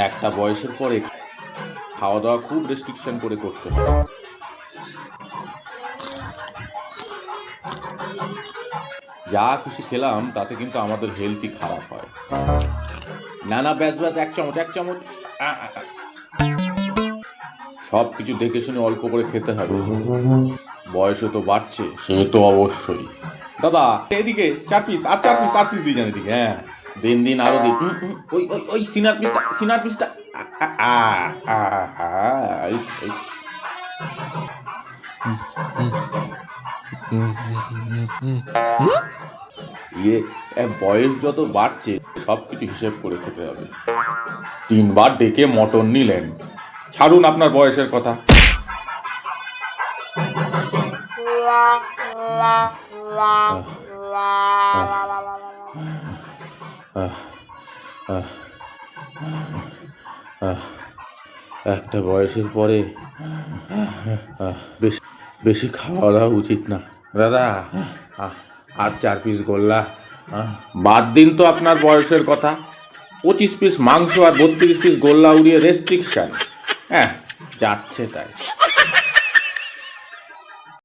একটা বয়সের পরে খাওয়া দাওয়া খুব রেস্ট্রিকশন করে করতে হয়। যা খুশি খেলাম তাতে কিন্তু আমাদের হেলথই খারাপ হয়। না না, ব্যাস ব্যাস, এক চামচ এক চামচ। সব কিছু দেখে শুনে অল্প করে খেতে হবে। বয়সও তো বাড়ছে, সে তো অবশ্যই। দাদা এদিকে 4 পিস, আর 4 পিস, 4 পিস দিয়ে যান এদিকে। হ্যাঁ, দিন দিন আরো দিন। ওই ওই ওই সিনার পিসটা ইয়ে, বয়স যত বাড়ছে সব কিছু হিসেব করে খেতে হবে। 3বার ডেকে মটন নিলেন, ছাড়ুন আপনার বয়সের কথা। একটা বয়সের পরে বেশি বেশি খাওয়া দাওয়া উচিত না। দাদা আর 4 পিস গোল্লা বাদ দিন তো আপনার বয়সের কথা। 25 পিস মাংস আর 32 পিস গোল্লা উড়িয়ে রেস্ট্রিকশন। হ্যাঁ, যাচ্ছে তাই।